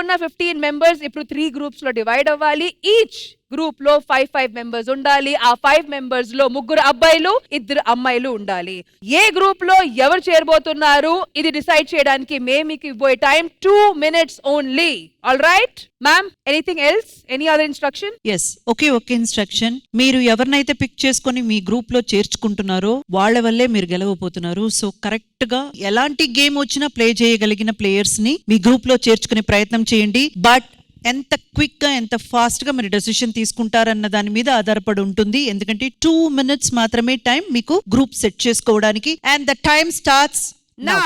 ఉన్న 15 మెంబర్స్ ఇప్పుడు 3 గ్రూప్స్ లో డివైడ్ అవ్వాలి. ఈచ్ గ్రూప్ లో 5 మెంబర్స్ ఉండాలి. ఆ 5 మెంబర్స్ లో 3 అబ్బాయిలు 2 అమ్మాయిలు ఉండాలి. ఏ గ్రూప్ లో ఎవరు చేరబోతున్నారు ఇది డిసైడ్ చేయడానికి మేము మీకు ఇవ్వబోయే time 2 minutes only. All right ma'am, anything else, any other instruction? Yes, ఒకే ఇన్స్ట్రక్షన్. మీరు ఎవరినైతే పిక్ చేసుకొని మీ గ్రూప్ లో చేర్చుకుంటున్నారో వాళ్ళ వల్లే మీరు గెలవబోతున్నారు. సో కరెక్ట్ గా ఎలాంటి గేమ్ వచ్చినా ప్లే చేయగలిగిన ప్లేయర్స్ ని మీ గ్రూప్ లో చేర్చుకునే ప్రయత్నం చేయండి. బట్ ఎంత క్విక్ గా ఎంత ఫాస్ట్ గా మీరు డెసిషన్ తీసుకుంటారన్న దాని మీద ఆధారపడి ఉంటుంది. ఎందుకంటే 2 minutes మాత్రమే టైం మీకు గ్రూప్ సెట్ చేసుకోవడానికి. And the time starts now.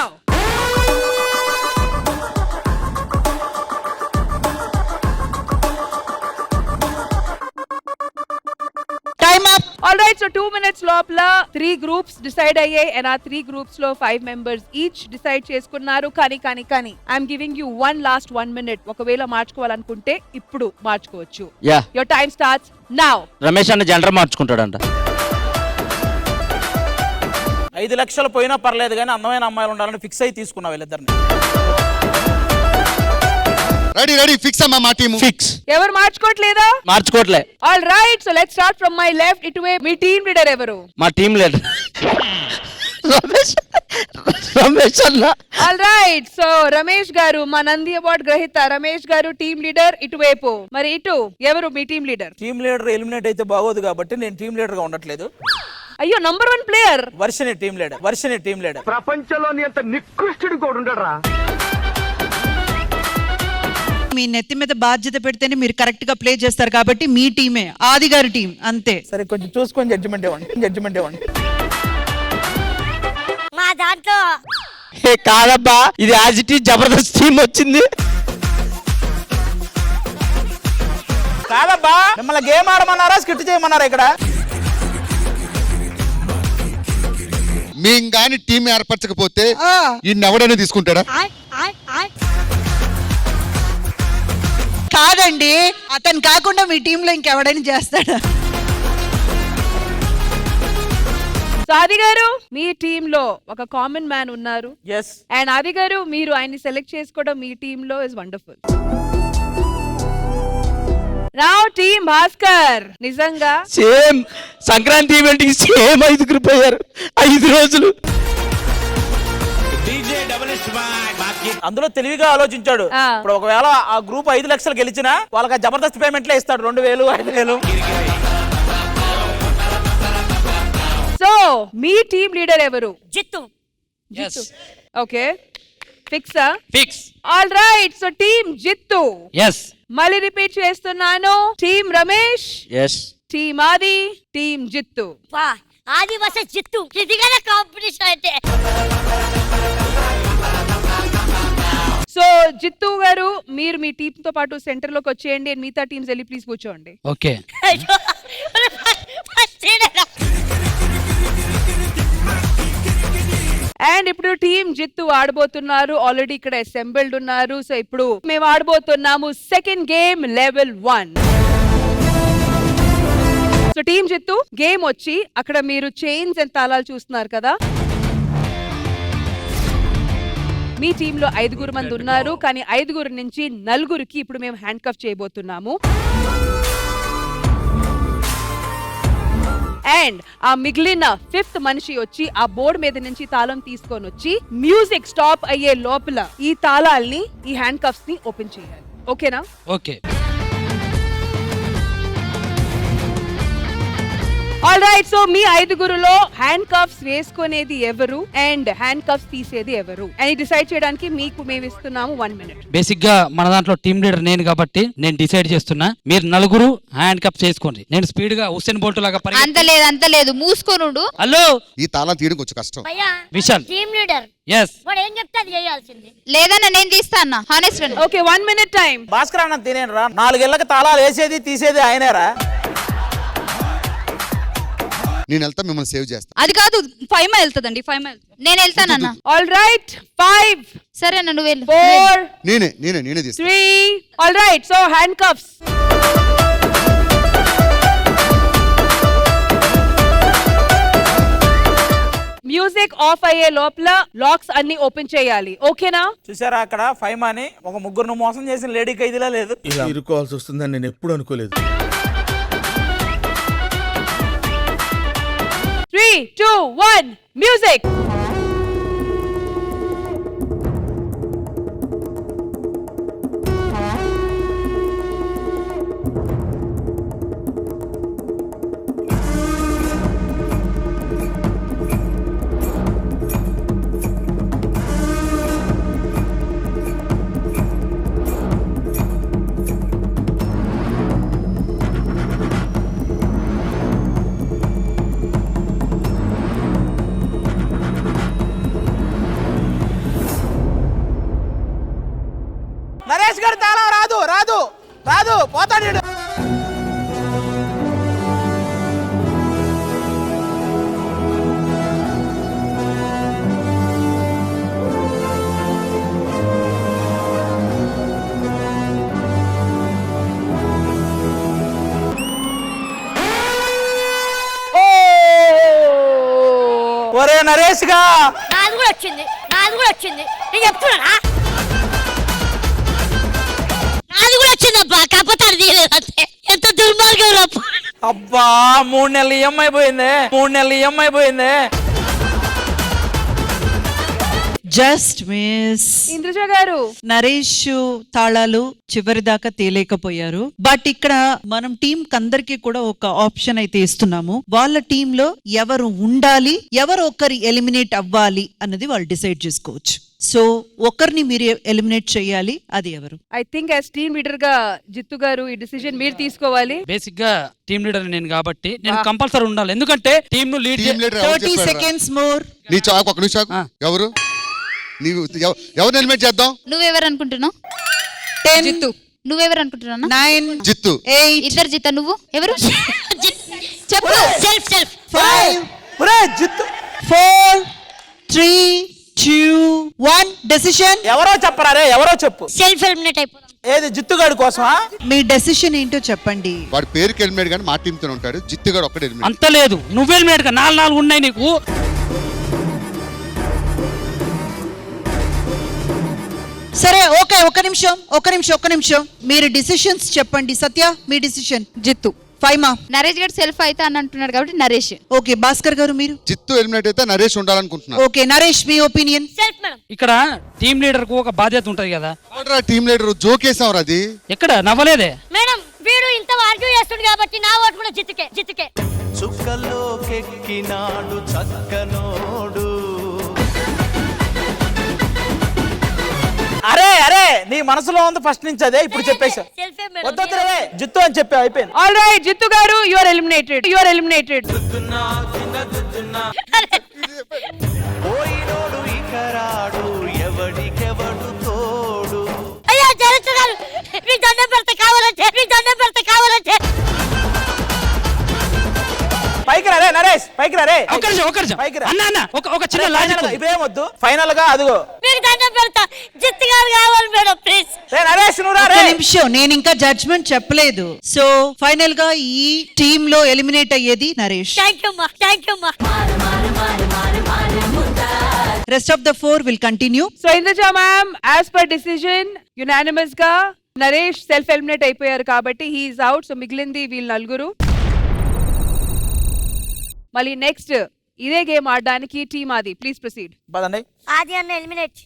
All right, so 2 minutes లోపల 3 groups డిసైడ్ అయ్యాయి. అండ్ ఆ 3 groups లో 5 members ఈచ్ డిసైడ్ చేసుకున్నారు. కానీ ఐఎమ్ గివింగ్ యూ 1 minute. ఒకవేళ మార్చుకోవాలనుకుంటే ఇప్పుడు మార్చుకోవచ్చు. Your time starts now. Ramesh అన్న జెండర్ మార్చుకుంటాడంట. 5 లక్షలు పోయినా పర్లేదు కానీ అందమైన అమ్మాయిలు ఉండాలని ఫిక్స్ అయి తీసుకున్నా వీళ్ళిద్దరిని. రెడీ ఫిక్స్ అమ్మా. మా టీం ఫిక్స్. ఎవరు మార్చుకోవట్లేదా? మార్చుకోవట్లే. All right, so let's start from my left. ఇటువే మీ టీమ్ లీడర్ ఎవరు? మా టీం లీడర్ రమేష్ అన్న. ఆల్ రైట్, సో రమేష్ గారు, మా నంది అవార్డ్ గ్రహీత రమేష్ గారు టీమ్ లీడర్ ఇటువైపు. మరి ఇటు ఎవరు మీ team leader? Team leader eliminate అయితే బాగోదు కాబట్టి నేను టీమ్ లీడర్ గా ఉండట్లేదు. అయ్యో, number 1 player Varshini team leader. ప్రపంచంలోని అంత నికృష్టుడు కూడా ఉండరా? మీ నెత్తి మీద బాధ్యత పెడితేనే మీరు కరెక్ట్ గా ప్లే చేస్తారు కాబట్టి మీ టీమే, ఆది గారి టీం అంతే. సరే, కొంచెం చూసుకొని జడ్జిమెంట్ ఇవ్వండి. మా దాంట్లో కాదబ్బా, ఇది as it is Jabardasth team వచ్చింది. కాదబ్బా, మిమ్మల్ని గేమ్ ఆడమన్నారా స్కిట్ చేయమన్నారా? ఇక్కడ మేము గాని టీం ఏర్పరచకపోతే ఈ ఎవడైనా తీసుకుంటాడా? కాదండి, అతను కాకుండా మీ టీంలో ఇంకెవడైనా చేస్తాడా? ఆది గారు, మీ టీమ్ లో ఒక కామన్ మ్యాన్ ఉన్నారు. yes. అండ్ ఆది గారు, మీరు ఆయన్ని సెలెక్ట్ చేసుకోవడం మీ టీమ్ లో is wonderful. Now team Bhaskar, నిజంగా సేమ్ సంక్రాంతి ఈవెంట్ కి సేమ్ 5 పోయారు 5 రోజులు. అందులో తెలివిగా ఆలోచించాడు. ఇప్పుడు ఒకవేళ ఆ గ్రూప్ 5 లక్షలు గెలిచినా వాళ్ళకి జబర్దస్త్ పేమెంట్లే ఇస్తాడు, 2000 5000. సో మీ టీమ్ లీడర్ ఎవరు? జిత్తు. ఓకే, ఫిక్సా? Fix. All right, so team Jittu. yes. మళ్ళీ రిపీట్ చేస్తున్నాను. Team Ramesh, yes. Team Aadi, team Jittu. Aadi versus జిత్తు, ఇది కదా కాంపిటీషన్ అయితే. సో జిత్తు గారు, మీరు మీ టీమ్ తో పాటు సెంటర్ లోకి వచ్చేయండి. మిగతా టీమ్స్ వెళ్ళి ప్లీజ్ కూర్చోండి. ఓకే. అండ్ ఇప్పుడు టీమ్ జిత్తు ఆడబోతున్నారు. ఆల్రెడీ ఇక్కడ అసెంబ్ల్డ్ ఉన్నారు. సో ఇప్పుడు మేము ఆడబోతున్నాము second game level 1. So team Jittu game వచ్చి అక్కడ మీరు చైన్స్ అండ్ తాళాలు చూస్తున్నారు కదా. మీ టీమ్ లో 5 మంది ఉన్నారు. కానీ 5 నుంచి 4కి ఇప్పుడు మేము హ్యాండ్ కఫ్ చేయబోతున్నాము. అండ్ ఆ మిగిలిన 5th మనిషి వచ్చి ఆ బోర్డు మీద నుంచి తాళం తీసుకొని వచ్చి మ్యూజిక్ స్టాప్ అయ్యే లోపల ఈ తాళాల్ని, ఈ హ్యాండ్ కఫ్స్ ని ఓపెన్ చేయాలి. ఓకేనా? ఓకే. ఆల్ రైట్, సో మీ 5లో హ్యాండ్ కఫ్స్ వేసుకునేది ఎవరు అండ్ హ్యాండ్ కఫ్స్ తీసేది ఎవరు అని డిసైడ్ చేయడానికి మీకు మేము ఇస్తున్నాము 1 minute. బేసిక్ గా మన దాంట్లో టీమ్ లీడర్ నేను కాబట్టి నేను డిసైడ్ చేస్తున్నా. మీరు 4 హ్యాండ్ కప్ చేసుకోండి. నేను స్పీడ్ గా హుస్సేన్ బోల్ట్ లాగా అంత లేదు మూసుకోనుండు. హలో, ఈ తాళం తీయడం కొంచెం కష్టం. Vishal team leader. yes. వాడు ఏం చెప్తే అది చేయాల్సింది. లేదన్నా నేను తీస్తా అన్న, honest. Okay, 1 minute time. Bhaskar అన్న తినేరా, 4 ఏళ్ళకి తాళాలు వేసేది తీసేది ఆయనేరా. నేను వెళ్తా, మిమ్మల్ని సేవ్ చేస్తా. అది కాదు, 5 మైల్ వెళ్తుందండి. 5 మైల్ నేను వెళ్తానన్నా. All right, 5. సరే అన్న, నువ్వు వెళ్ళు. 4. నేనే తీస్తా. 3. All right, so hand cuffs. Music of అయ్యే లోపల లాక్స్ అన్ని ఓపెన్ చేయాలి. ఓకేనా? చూసారా అక్కడ ఫైమాని ఒక ముగ్గురు మోసం చేసిన లేడీ ఖైదీలా లేదు. ఇలా ఇరుకోవాల్సి వస్తుందని నేను ఎప్పుడు అనుకోలేదు. 3, 2, 1 మ్యూజిక్. నరేష్ గారి తాళం రాదు రాదు రాదు పోతాడు ఈడు. ఒరే నరేష్ గా నాది కూడా వచ్చింది, నాది కూడా వచ్చింది. నేను చెప్తున్నా నాది కూడా వచ్చిందబ్బా, కాకపోతే అది తీయలేదు అంతే. ఎంత దుర్మార్గం రప్ప. అబ్బా 3 నెలలు ఈఎంఐ పోయింది, 3 నెలలు ఈఎంఐ పోయింది. Just miss. ఇంద్రజ గారు, నరేష్ తాళాలు చివరి దాకా తేలేకపోయారు. బట్ ఇక్కడ మనం టీం అందరికి కూడా ఒక ఆప్షన్ అయితే ఇస్తున్నాము. వాళ్ళ టీమ్ లో ఎవరు ఉండాలి, ఎవరు ఒకరి ఎలిమినేట్ అవ్వాలి అన్నది వాళ్ళు డిసైడ్ చేసుకోవచ్చు. సో ఒకరిని మీరు ఎలిమినేట్ చేయాలి, అది ఎవరు? I think as team leader గా జిత్తు గారు ఈ డిసిజన్ మీరు తీసుకోవాలి. బేసిక్ గా టీమ్ లీడర్ నేను కాబట్టి నేను కంపల్సరీ ఉండాలి. ఎందుకంటే టీమ్ ను లీడ్ టీమ్ లీడర్ ఎవరు 30 చెప్పారురా? Seconds more. నీ చాకు ఒక నిమిషం ఆ. ఎవరు నీవు ఎవరు ఎలిమినేట్ చేద్దాం? నువ్వెవరు అనుకుంటున్నావు? 10 జిత్తు. నువ్వెవరు అనుకుంటున్నా? 9 జిత్తు 8 ఇద్దరు జిత్తా. నువ్వు ఎవరు? చెప్పు. సెల్ఫ్ సెల్ఫ్ 5 ఒరే జిత్తు 4 3 2 1 డెసిషన్. ఎవరో చెప్పరా రే, ఎవరో చెప్పు. సెల్ఫ్ ఎలిమినేట్ అయిపోదాం. ఏది జిత్తుగాడి కోసమా? మీ డెసిషన్ ఏంటో చెప్పండి. వాడి పేరుకి ఎలిమినేట్ కానీ మా టీమ్ తో ఉంటాడు. జిత్తుగాడు ఒక్కడే ఎలిమినేట్. అంత లేదు, నువ్వే ఎలిమినేట్ గా 4 ఉన్నాయి నీకు. సరే ఓకే, ఒక నిమిషం. మీరు డిసిషన్స్ చెప్పండి. సత్య మీ డిసిషన్. జిత్తు. ఫైమా. నరేష్ గారు సెల్ఫ్ అయితే అని అంటున్నాడు కాబట్టి నరేష్. ఓకే భాస్కర్ గారు మీరు. జిత్తు ఎలిమినేట్ అయితే నరేష్ ఉండాలనుకుంటున్నా. ఓకే నరేష్ మీ ఒపీనియన్. Self madam. ఇక్కడ టీమ్ లీడర్ కు ఒక బాధ్యత ఉంటది కదా. టీమ్ లీడర్ జోకేసాం అది. ఎక్కడ నవ్వలేదే. మేడం వీడు ఇంత ఆర్గ్యూ చేస్తుంది కాబట్టి నా ఓటు కూడా జిత్తుకే జిత్తుకే. చుక్కలోకెక్కినాడు చక్కనోడు. అరే అరే నీ మనసులో ఉంది ఫస్ట్ నుంచి అదే, ఇప్పుడు చెప్పేసా. సెల్ఫే మేడం. వద్దొద్దురే జిత్తు అని చెప్పా, అయిపోయింది. ఆల్ రైట్ జిత్తు గారు, యు ఆర్ ఎలిమినేటెడ్. పోయినోడు ఇకరాడు ఎవడికెవడు తోడు. అయ్యా జరచు గారు, మీ దండం పెడితే కావాలంటే. పైకి రా రే నరేష్, పైకి రా రే. ఒక్క నిమిషం. పైకి రా. అన్న ఒక చిన్న లాజిక్. ఇవేమొద్దు, ఫైనల్ గా అదిగో మీకు దండం పెడతా, జిత్తు గారు కావాలి మేడం ప్లీజ్. రే నరేష్ నువ్వు రా ఒక రే. నిమిషం, నేను ఇంకా జడ్జ్మెంట్ చెప్పలేదు. సో ఫైనల్ గా ఈ టీమ్ లో ఎలిమినేట్ అయ్యేది నరేష్. థ్యాంక్ యూ అమ్మా. Rest of the 4 will continue. So Indraja ma'am, as per decision unanimous గా నరేష్ సెల్ఫ్ ఎలిమినేట్ అయిపోయారు కాబట్టి హీ ఈజ్ అవుట్. సో మిగిలింది వీళ్ళు నలుగురు. మళ్ళీ నెక్స్ట్ ఇదే గేమ్ ఆడడానికి టీమ్ ఆది, ప్లీజ్ ప్రొసీడ్. పదండి. ఆది అన్న ఎలిమినేట్.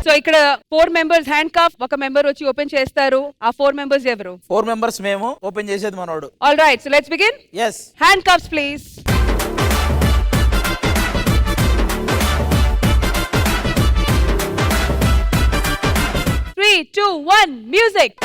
సో ఇక్కడ 4 మెంబర్స్ హ్యాండ్ కాఫ్, ఒక మెంబర్ వచ్చి ఓపెన్ చేస్తారు. ఆ 4 మెంబర్స్ ఎవరు? 4 మెంబర్స్ మేము, ఓపెన్ చేసేది మనోడు. All right, so let's begin. Yes. Handcuffs please. Three, 2, 1 music.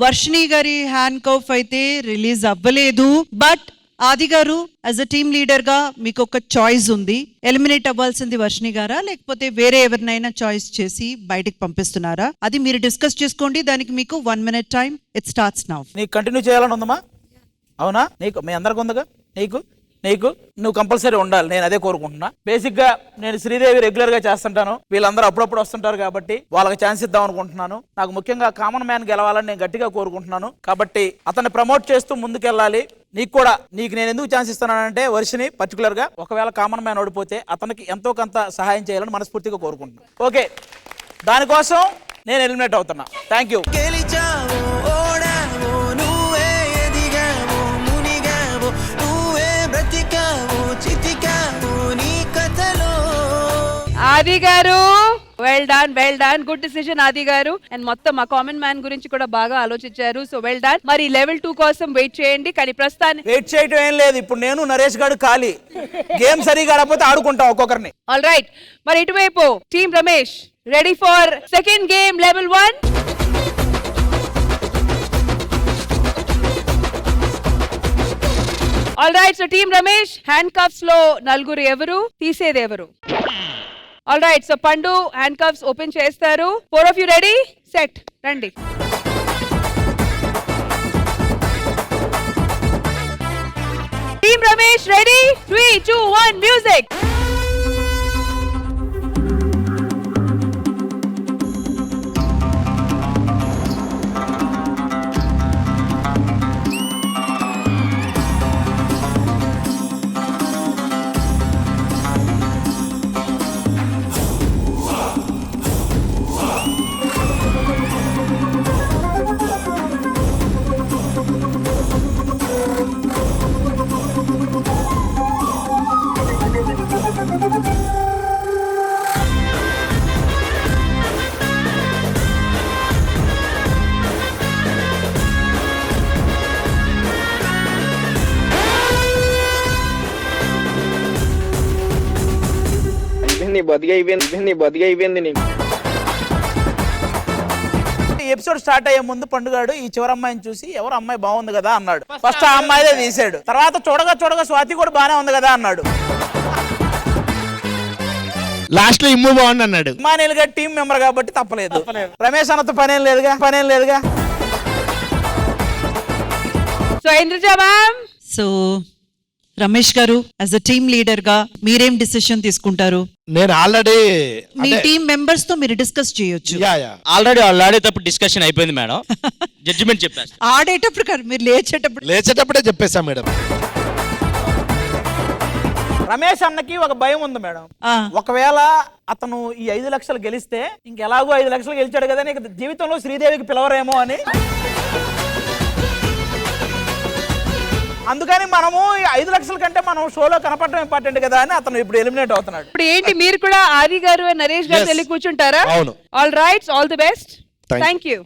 Varshini గారి హ్యాండ్ కౌఫ్ అయితే రిలీజ్ అవ్వలేదు. బట్ ఆది గారు యాజ్ అ టీమ్ లీడర్ గా మీకు ఒక చాయిస్ ఉంది. ఎలిమినేట్ అవ్వాల్సింది వర్షిణి గారా లేకపోతే వేరే ఎవరినైనా చాయిస్ చేసి బయటికి పంపిస్తున్నారా? అది మీరు డిస్కస్ చేసుకోండి. దానికి మీకు 1 minute time. It starts now. నీకు కంటిన్యూ చేయాలని ఉందమ్మా? అవునా? నీకు మీ అందరికి ఉందిగా? నీకు నువ్వు కంపల్సరీ ఉండాలి. నేను అదే కోరుకుంటున్నా. బేసిక్ గా నేను శ్రీదేవి రెగ్యులర్ గా చేస్తుంటాను. వీళ్ళందరూ అప్పుడప్పుడు వస్తుంటారు కాబట్టి వాళ్ళకి ఛాన్స్ ఇద్దాం అనుకుంటున్నాను. నాకు ముఖ్యంగా కామన్ మ్యాన్ గెలవాలని నేను గట్టిగా కోరుకుంటున్నాను. కాబట్టి అతన్ని ప్రమోట్ చేస్తూ ముందుకెళ్ళాలి. నీకు నేను ఎందుకు ఛాన్స్ ఇస్తున్నానంటే వర్షిని పర్టికులర్ గా ఒకవేళ కామన్ మ్యాన్ ఓడిపోతే అతనికి ఎంతో కొంత సహాయం చేయాలని మనస్ఫూర్తిగా కోరుకుంటున్నాను. ఓకే, దానికోసం నేను ఎలిమినేట్ అవుతున్నా. Thank you. గెలిచావు ఓడావు నువ్వే ఎదిగావు మునిగావు నువ్వే బ్రతికావు చితికావు నీ కథలో. ఆది గారు వెల్ డన్ గుడ్ డిసిజన్ ఆది గారు. అండ్ మొత్తం మా కామన్ మ్యాన్ గురించి కూడా బాగా ఆలోచించారు. So well done. మరి లెవెల్ 2 కోసం వెయిట్ చేయండి. కానీ ప్రస్తుతాన్ని వెయిట్ చేయటం ఏం లేదు. ఇప్పుడు నేను నరేష్ గారు ఖాళీ. గేమ్ సరిగా ఆడకపోతే ఆడుకుంటాం ఒక్కొక్కరిని. ఆల్ రైట్, మరి ఇటువైపు team Ramesh ready for second game level 1. All right, so team Ramesh hand cuffs లో నలుగురు ఎవరు, తీసేది ఎవరు? ఆల్ రైట్, సో పండు హ్యాండ్ కఫ్స్ ఓపెన్ చేస్తారు. 4 of you రెడీ? సెట్, రండి. Team Ramesh ready? 3, 2, 1 music. Episode start అయ్యే ముందు పండుగాడు ఈ చివరి అమ్మాయిని చూసి ఎవరు అమ్మాయి బాగుంది కదా అన్నాడు. ఫస్ట్ ఆ అమ్మాయిదే తీసాడు. తర్వాత చూడగా స్వాతి కూడా బానే ఉంది కదా అన్నాడు. లాస్ట్ లో ఇమ్ము బాగుంది అన్నాడు. మానేల్ గారు టీం మెంబర్ కాబట్టి తప్పలేదు. రమేష్ అన్నతో పనేం లేదుగా. So Indraja ma'am, so Ramesh గారు యాజ్ అ టీమ్ లీడర్ గా మీరేం డిసిషన్ తీసుకుంటారు? నేను ఆల్రెడీ మీ టీమ్ మెంబర్స్ తో మీరు డిస్కస్ చేయొచ్చు. ఆల్రెడీ వాళ్ళు ఆడేటప్పుడు డిస్కషన్ అయిపోయింది మేడం. జడ్జిమెంట్ చెప్పారు. ఆడేటప్పుడు కాదు, మీరు లేచేటప్పుడే చెప్పేశా మేడం. రమేష్ అన్నకి ఒక భయం ఉంది మేడం. ఒకవేళ అతను ఈ 5 లక్షలు గెలిస్తే ఇంకెలాగో 5 లక్షలు గెలిచాడు కదా, నీకు జీవితంలో శ్రీదేవికి పిలవరేమో అని. అందుకని మనము 5 లక్షల కంటే మనం షోలో కనపడడం ఇంపార్టెంట్ కదా అని అతను ఇప్పుడు ఎలిమినేట్ అవుతున్నాడు. ఇప్పుడు ఏంటి, మీరు కూడా ఆది గారు నరేష్ గారు వెళ్ళి కూర్చుంటారా? అవును. All right, all the best. Thank you.